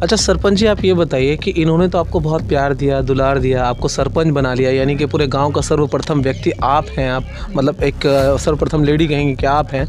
अच्छा सरपंच जी, आप ये बताइए कि इन्होंने तो आपको बहुत प्यार दिया, दुलार दिया, आपको सरपंच बना लिया, यानी कि पूरे गांव का सर्वप्रथम व्यक्ति आप हैं। आप मतलब एक सर्वप्रथम लेडी कहेंगे कि आप हैं।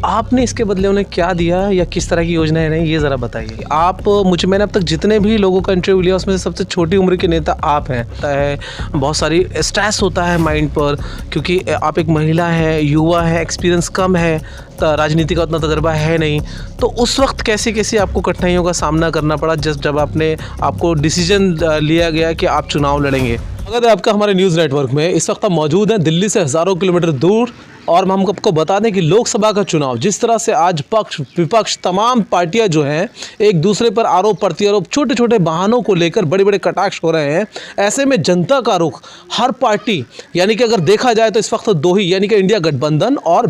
आपने इसके बदले उन्हें क्या दिया या किस तरह की योजनाएं रही, ये ज़रा बताइए। आप मैंने अब तक जितने भी लोगों का इंटरव्यू लिया उसमें से सबसे छोटी उम्र के नेता आप हैं। बहुत सारी स्ट्रेस होता है माइंड पर, क्योंकि आप एक महिला हैं, युवा है, एक्सपीरियंस कम है, राजनीति का उतना तजर्बा है नहीं। तो उस वक्त कैसे कैसे आपको कठिनाइयों का सामना करना पड़ा जब आपको डिसीजन लिया गया कि आप चुनाव लड़ेंगे। अगर आपका हमारे न्यूज़ नेटवर्क में इस वक्त हम मौजूद हैं दिल्ली से हज़ारों किलोमीटर दूर, और हम आपको बता दें कि लोकसभा का चुनाव जिस तरह से आज पक्ष विपक्ष तमाम पार्टियां जो हैं एक दूसरे पर आरोप प्रत्यारोप, छोटे छोटे बहानों को लेकर बड़े बड़े कटाक्ष हो रहे हैं। ऐसे में जनता का रुख हर पार्टी, यानी कि अगर देखा जाए तो इस वक्त दो ही, यानी कि इंडिया गठबंधन और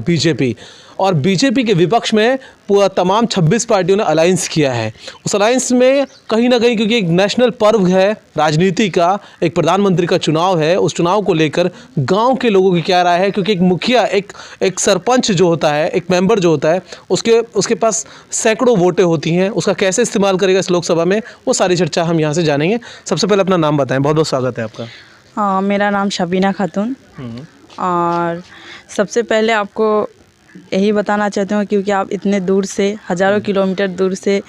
बीजेपी के विपक्ष में पूरा तमाम 26 पार्टियों ने अलायंस किया है। उस अलायंस में कहीं ना कहीं, क्योंकि एक नेशनल पर्व है राजनीति का, एक प्रधानमंत्री का चुनाव है, उस चुनाव को लेकर गांव के लोगों की क्या राय है, क्योंकि एक मुखिया, एक सरपंच जो होता है, एक मेंबर जो होता है, उसके पास सैकड़ों वोटें होती हैं, उसका कैसे इस्तेमाल करेगा इस लोकसभा में, वो सारी चर्चा हम यहाँ से जानेंगे। सबसे पहले अपना नाम बताएं। बहुत बहुत स्वागत है आपका। हाँ, मेरा नाम शबीना खातून। और सबसे पहले आपको यही बताना चाहती हूँ, क्योंकि आप इतने दूर से, हज़ारों किलोमीटर दूर से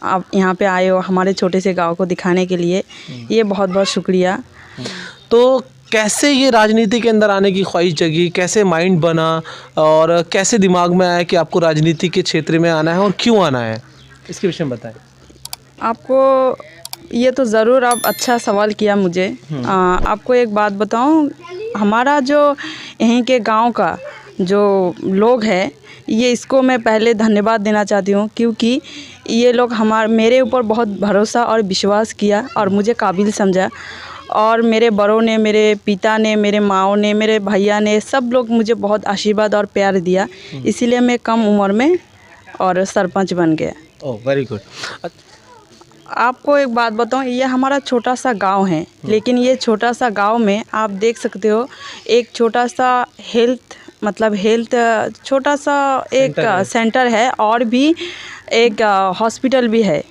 आप यहाँ पे आए हो हमारे छोटे से गांव को दिखाने के लिए, ये बहुत बहुत शुक्रिया। तो कैसे ये राजनीति के अंदर आने की ख्वाहिश जगी, कैसे माइंड बना और कैसे दिमाग में आया कि आपको राजनीति के क्षेत्र में आना है और क्यों आना है, इसके विषय में बताएं। आपको ये तो ज़रूर आप अच्छा सवाल किया मुझे। आपको एक बात बताऊँ, हमारा जो यहीं के गांव का जो लोग हैं, ये इसको मैं पहले धन्यवाद देना चाहती हूँ, क्योंकि ये लोग मेरे ऊपर बहुत भरोसा और विश्वास किया और मुझे काबिल समझा। और मेरे बड़ों ने, मेरे पिता ने, मेरे माओ ने, मेरे भैया ने, सब लोग मुझे बहुत आशीर्वाद और प्यार दिया, इसीलिए मैं कम उम्र में और सरपंच बन गया। ओह, वेरी गुड। आपको एक बात बताऊं, ये हमारा छोटा सा गांव है, लेकिन ये छोटा सा गांव में आप देख सकते हो एक छोटा सा हेल्थ छोटा सा एक सेंटर है और भी एक हॉस्पिटल भी है।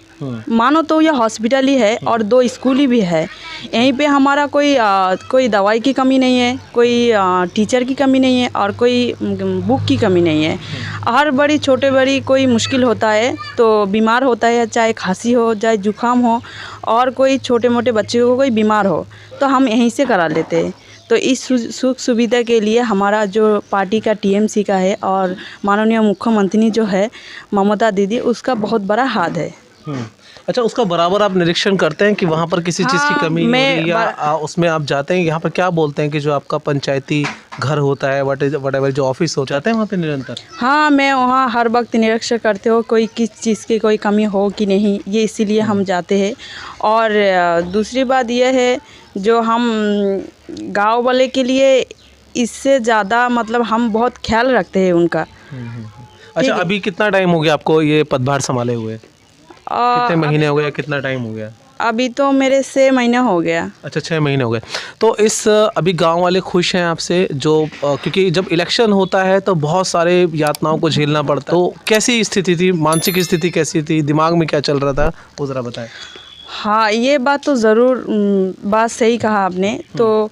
मानो तो यह हॉस्पिटल ही है और 2 स्कूल भी है। यहीं पे हमारा कोई दवाई की कमी नहीं है, कोई टीचर की कमी नहीं है और कोई बुक की कमी नहीं है। हर बड़ी छोटे बड़ी कोई मुश्किल होता है तो बीमार होता है, चाहे खांसी हो, चाहे जुकाम हो, और कोई छोटे मोटे बच्चे को कोई बीमार हो तो हम यहीं से करा लेते हैं। तो इस सुख सुविधा के लिए हमारा जो पार्टी का टीएमसी का है और माननीय मुख्यमंत्री जो है ममता दीदी, उसका बहुत बड़ा हाथ है। अच्छा, उसका बराबर आप निरीक्षण करते हैं कि वहाँ पर किसी चीज़ की कमी नहीं है, या उसमें आप जाते हैं, यहाँ पर क्या बोलते हैं कि जो आपका पंचायती घर होता है, वट जो ऑफिस हो, जाते हैं वहाँ पे निरंतर? हाँ, मैं वहाँ हर वक्त निरीक्षण करते हो कोई किस चीज़ की कोई कमी हो कि नहीं, ये इसीलिए हम जाते हैं। और दूसरी बात यह है, जो हम गाँव वाले के लिए इससे ज़्यादा हम बहुत ख्याल रखते हैं उनका। अच्छा, अभी कितना टाइम हो गया आपको ये पदभार संभाले हुए? कितने महीने हो गए, कितना टाइम हो गया? अभी तो मेरे 6 महीने हो गया। अच्छा, 6 महीने हो गए। तो अभी गांव वाले खुश हैं आपसे, क्योंकि जब इलेक्शन होता है तो बहुत सारे यातनाओं को झेलना पड़ता है। तो कैसी स्थिति थी, मानसिक स्थिति कैसी थी, दिमाग में क्या चल रहा था, वो ज़रा बताएं। हाँ, ये बात तो ज़रूर बात सही कहा आपने। तो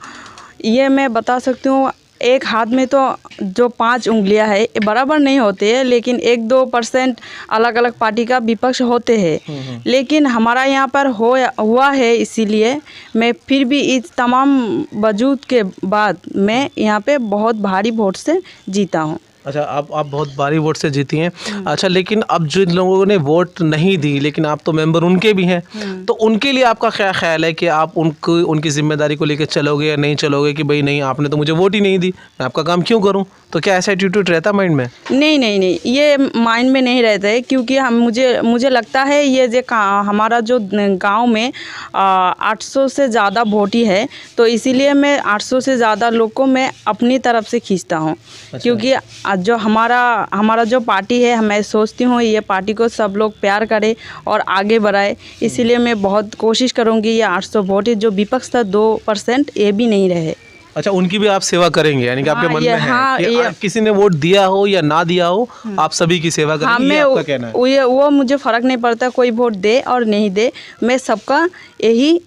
ये मैं बता सकती हूँ, एक हाथ में तो जो 5 उंगलियां है ये बराबर नहीं होते हैं, लेकिन 1-2% अलग अलग पार्टी का विपक्ष होते हैं। लेकिन हमारा यहाँ पर हुआ है, इसीलिए मैं फिर भी इस तमाम वजूद के बाद मैं यहाँ पे बहुत भारी वोट से जीता हूँ। अच्छा, आप बहुत भारी वोट से जीती हैं। अच्छा, लेकिन अब जिन लोगों ने वोट नहीं दी, लेकिन आप तो मेंबर उनके भी हैं, तो उनके लिए आपका क्या ख्याल है कि आप उनकी जिम्मेदारी को लेकर चलोगे या नहीं चलोगे कि भाई नहीं, आपने तो मुझे वोट ही नहीं दी, मैं आपका काम क्यों करूं? तो क्या ऐसा एटीट्यूड रहता माइंड में? नहीं, ये माइंड में नहीं रहता है, क्योंकि मुझे लगता है ये हमारा जो गांव में 800 से ज़्यादा वोटी है, तो इसीलिए मैं 800 से ज़्यादा लोग को मैं अपनी तरफ से खींचता हूँ। अच्छा। क्योंकि जो हमारा जो पार्टी है, मैं सोचती हूँ ये पार्टी को सब लोग प्यार करें और आगे बढ़ाए, इसीलिए मैं बहुत कोशिश करूँगी ये 800 वोट जो विपक्ष था 2% ये भी नहीं रहे। अच्छा, उनकी भी आप सेवा करेंगे, यानी कि आपके मन में है कि किसी ने वोट दिया हो या ना दिया हो, आप सभी की सेवा करेंगे, ये आपका कहना है? वो मुझे फ़र्क नहीं पड़ता, कोई वोट दे और नहीं दे, मैं सबका यही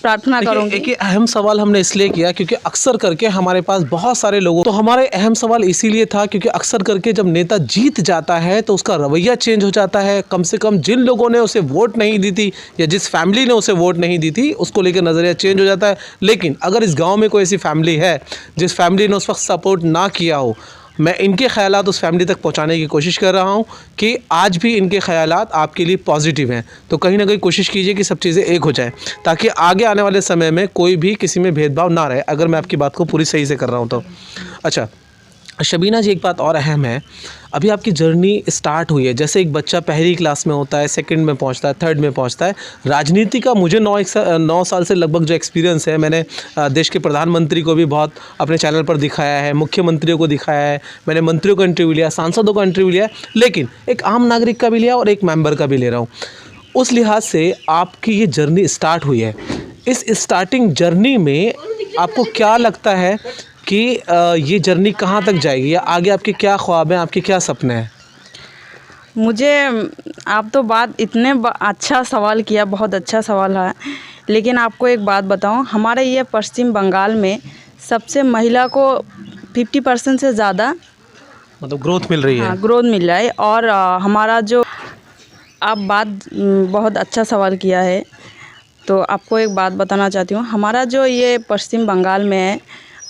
प्रार्थना करूंगी। एक अहम सवाल हमने इसलिए किया क्योंकि अक्सर करके हमारे पास बहुत सारे लोगों, तो हमारे अहम सवाल इसीलिए था क्योंकि अक्सर करके जब नेता जीत जाता है तो उसका रवैया चेंज हो जाता है। कम से कम जिन लोगों ने उसे वोट नहीं दी थी या जिस फैमिली ने उसे वोट नहीं दी थी उसको लेकर नज़रिया चेंज हो जाता है। लेकिन अगर इस गाँव में कोई ऐसी फैमिली है जिस फैमिली ने उस वक्त सपोर्ट ना किया हो, मैं इनके ख़यालात उस फैमिली तक पहुंचाने की कोशिश कर रहा हूं कि आज भी इनके ख़यालात आपके लिए पॉजिटिव हैं। तो कहीं ना कहीं कोशिश कीजिए कि सब चीज़ें एक हो जाए ताकि आगे आने वाले समय में कोई भी किसी में भेदभाव ना रहे, अगर मैं आपकी बात को पूरी सही से कर रहा हूं तो। अच्छा शबीना जी, एक बात और अहम है, अभी आपकी जर्नी स्टार्ट हुई है। जैसे एक बच्चा पहली क्लास में होता है, सेकंड में पहुंचता है, थर्ड में पहुंचता है। राजनीति का मुझे 9 साल से लगभग जो एक्सपीरियंस है, मैंने देश के प्रधानमंत्री को भी बहुत अपने चैनल पर दिखाया है, मुख्यमंत्रियों को दिखाया है, मैंने मंत्रियों का इंटरव्यू लिया, सांसदों का इंटरव्यू लिया, लेकिन एक आम नागरिक का भी लिया और एक मेंबर का भी ले रहा हूँ। उस लिहाज से आपकी ये जर्नी स्टार्ट हुई है। इस स्टार्टिंग जर्नी में आपको क्या लगता है कि ये जर्नी कहाँ तक जाएगी या आगे आपके क्या ख्वाब हैं, आपके क्या सपने हैं? मुझे आप तो बात इतने अच्छा सवाल किया, बहुत अच्छा सवाल है, लेकिन आपको एक बात बताऊं, हमारे ये पश्चिम बंगाल में सबसे महिला को 50% से ज़्यादा मतलब ग्रोथ मिल रही है। हाँ, ग्रोथ मिल रहा है। और हमारा जो आप बात बहुत अच्छा सवाल किया है, तो आपको एक बात बताना चाहती हूँ। हमारा जो ये पश्चिम बंगाल में है,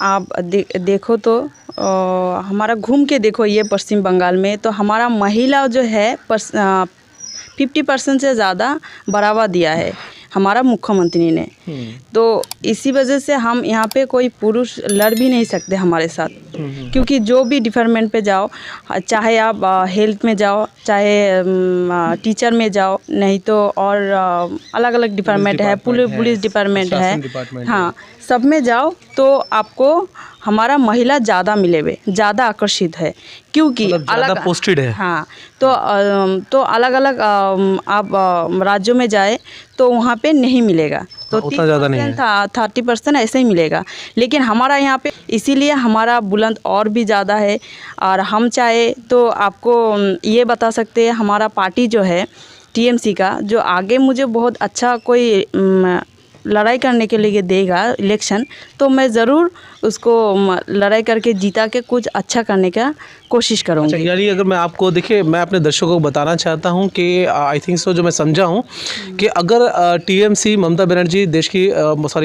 आप देखो तो हमारा घूम के देखो ये पश्चिम बंगाल में, तो हमारा महिला जो है 50% से ज़्यादा बढ़ावा दिया है हमारा मुख्यमंत्री ने। तो इसी वजह से हम यहाँ पे कोई पुरुष लड़ भी नहीं सकते हमारे साथ, क्योंकि जो भी डिपार्टमेंट पे जाओ, चाहे आप हेल्थ में जाओ, चाहे टीचर में जाओ, नहीं तो और अलग अलग डिपार्टमेंट है, पुलिस डिपार्टमेंट है, हाँ, सब में जाओ तो आपको हमारा महिला ज़्यादा मिलेंगे, ज़्यादा आकर्षित है, क्योंकि मतलब अलग पोस्टेड है। हाँ, तो अलग अलग आप राज्यों में जाए तो वहाँ पे नहीं मिलेगा, तो उतना ज़्यादा नहीं है, 30% ऐसे ही मिलेगा। लेकिन हमारा यहाँ पे इसीलिए हमारा बुलंद और भी ज़्यादा है। और हम चाहे तो आपको ये बता सकते हैं, हमारा पार्टी जो है TMC का, जो आगे मुझे बहुत अच्छा कोई लड़ाई करने के लिए देगा इलेक्शन, तो मैं ज़रूर उसको लड़ाई करके जीता के कुछ अच्छा करने का कोशिश करूँगी। अच्छा, यानी अगर मैं आपको, देखिए मैं अपने दर्शकों को बताना चाहता हूं कि आई थिंक सो, जो मैं समझा हूं कि अगर TMC ममता बनर्जी देश की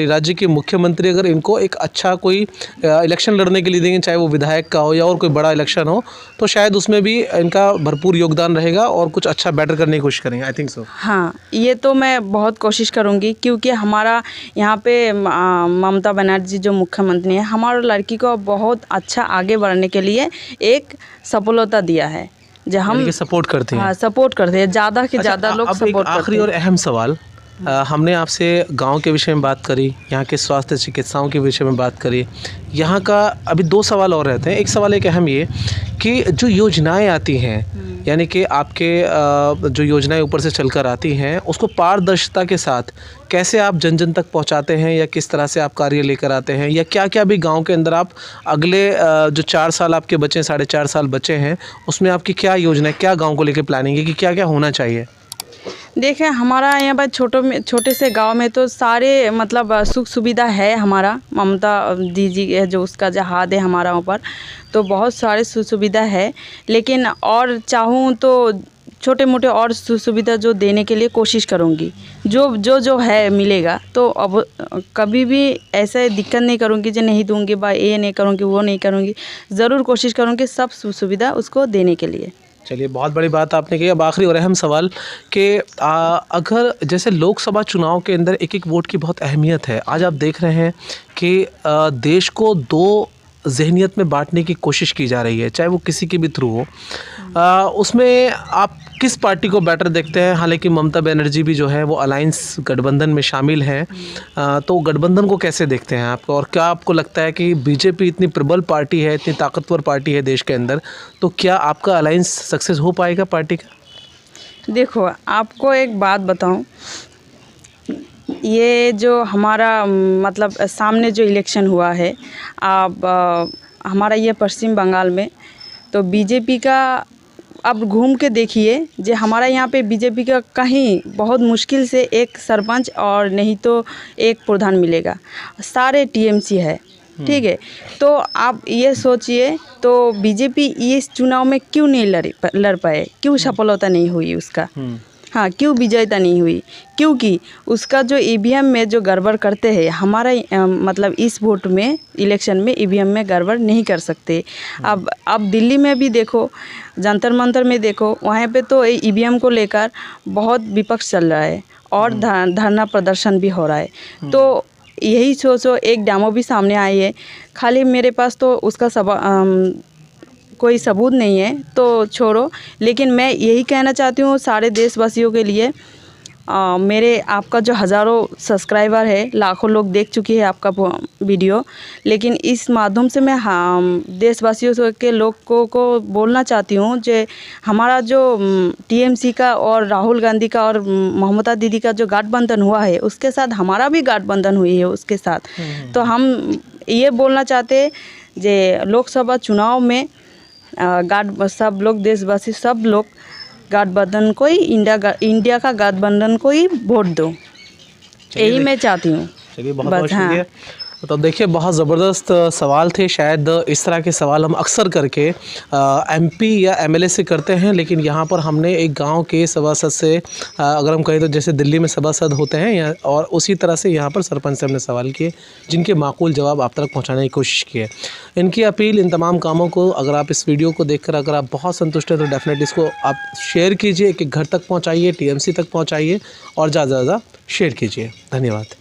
राज्य की मुख्यमंत्री, अगर इनको एक अच्छा कोई इलेक्शन लड़ने के लिए देंगे, चाहे वो विधायक का हो या और कोई बड़ा इलेक्शन हो, तो शायद उसमें भी इनका भरपूर योगदान रहेगा और कुछ अच्छा बेटर करने की कोशिश करेंगे, आई थिंक सो। हाँ, ये तो मैं बहुत कोशिश करूँगी, क्योंकि हमारा यहाँ पे ममता बनर्जी जो मुख्यमंत्री है, हमारे लड़की को बहुत अच्छा आगे बढ़ने के लिए एक सफलता दिया है, जो हम सपोर्ट करते हैं। हाँ, सपोर्ट करते हैं, ज़्यादा से ज़्यादा लोग सपोर्ट करते हैं। आखिरी और अहम सवाल, हमने आपसे गांव के विषय में बात करी, यहाँ के स्वास्थ्य चिकित्साओं के विषय में बात करी, यहाँ का अभी 2 सवाल और रहते हैं। एक सवाल एक अहम ये कि जो योजनाएं आती हैं, यानी कि आपके जो योजनाएं ऊपर से चलकर आती हैं, उसको पारदर्शिता के साथ कैसे आप जन जन तक पहुंचाते हैं, या किस तरह से आप कार्य लेकर आते हैं, या क्या क्या भी गांव के अंदर आप अगले जो 4 साल आपके बचे, 4.5 साल बचे हैं, उसमें आपकी क्या योजना है, क्या गाँव को लेकर प्लानिंग है कि क्या क्या होना चाहिए? देखें, हमारा यहाँ पर छोटे से गांव में तो सारे मतलब सुख सुविधा है। हमारा ममता दीदी है जो उसका जहाद है हमारा ऊपर, तो बहुत सारे सुख सुविधा है। लेकिन और चाहूँ तो छोटे मोटे और सुविधा जो देने के लिए कोशिश करूँगी, जो है मिलेगा, तो अब कभी भी ऐसे दिक्कत नहीं करूँगी जो नहीं दूँगी, ये नहीं करूँगी, वो नहीं करूँगी, ज़रूर कोशिश करूँगी सब सुविधा उसको देने के लिए। चलिए, बहुत बड़ी बात आपने की। अब आखिरी और अहम सवाल कि अगर जैसे लोकसभा चुनाव के अंदर एक एक वोट की बहुत अहमियत है, आज आप देख रहे हैं कि देश को 2 ज़हनियत में बांटने की कोशिश की जा रही है, चाहे वो किसी के भी थ्रू हो, उसमें आप किस पार्टी को बेटर देखते हैं? हालांकि ममता बनर्जी भी जो है वो अलायंस गठबंधन में शामिल हैं, तो गठबंधन को कैसे देखते हैं आप? और क्या आपको लगता है कि बीजेपी इतनी प्रबल पार्टी है, इतनी ताकतवर पार्टी है देश के अंदर, तो क्या आपका अलायंस सक्सेस हो पाएगा पार्टी का? देखो, आपको एक बात बताऊं, ये जो हमारा मतलब सामने जो इलेक्शन हुआ है, अब हमारा ये पश्चिम बंगाल में, तो बीजेपी का अब घूम के देखिए, जो हमारा यहाँ पे बीजेपी का कहीं बहुत मुश्किल से एक सरपंच और नहीं तो एक प्रधान मिलेगा, सारे टीएमसी है, ठीक है। तो आप ये सोचिए, तो बीजेपी इस चुनाव में क्यों नहीं लड़ पाए, क्यों सफलता नहीं हुई उसका, हाँ, क्यों विजयता नहीं हुई? क्योंकि उसका जो ईवीएम में जो गड़बड़ करते हैं, हमारा मतलब इस वोट में, इलेक्शन में ईवीएम में गड़बड़ नहीं कर सकते। अब दिल्ली में भी देखो, जंतर मंतर में देखो, वहाँ पे तो ईवीएम को लेकर बहुत विपक्ष चल रहा है और धरना प्रदर्शन भी हो रहा है। तो यही सोचो, एक डेमो भी सामने आई है, खाली मेरे पास तो उसका कोई सबूत नहीं है तो छोड़ो, लेकिन मैं यही कहना चाहती हूँ सारे देशवासियों के लिए, मेरे आपका जो हज़ारों सब्सक्राइबर है, लाखों लोग देख चुकी है आपका वीडियो, लेकिन इस माध्यम से मैं देशवासियों के लोगों को बोलना चाहती हूँ जो हमारा जो टीएमसी का और राहुल गांधी का और ममता दीदी का जो गठबंधन हुआ है, उसके साथ हमारा भी गठबंधन हुई है उसके साथ। तो हम ये बोलना चाहते जे लोकसभा चुनाव में सब लोग, देशवासी सब लोग गठबंधन को ही, इंडिया का गठबंधन को ही वोट दो, यही मैं चाहती हूँ। चलिए, बहुत बहुत शुक्रिया। तो देखिए, बहुत ज़बरदस्त सवाल थे। शायद इस तरह के सवाल हम अक्सर करके एमपी या एमएलए से करते हैं, लेकिन यहाँ पर हमने एक गांव के सभासद से, अगर हम कहें तो जैसे दिल्ली में सभासद होते हैं, और उसी तरह से यहाँ पर सरपंच से हमने सवाल किए, जिनके माकूल जवाब आप तक पहुँचाने की कोशिश की है। इनकी अपील, इन तमाम कामों को अगर आप इस वीडियो को देखकर अगर आप बहुत संतुष्ट हैं तो डेफिनेटली इसको आप शेयर कीजिए, कि घर तक पहुँचाइए, टीएमसी तक पहुँचाइए और ज़्यादा से ज़्यादा शेयर कीजिए। धन्यवाद।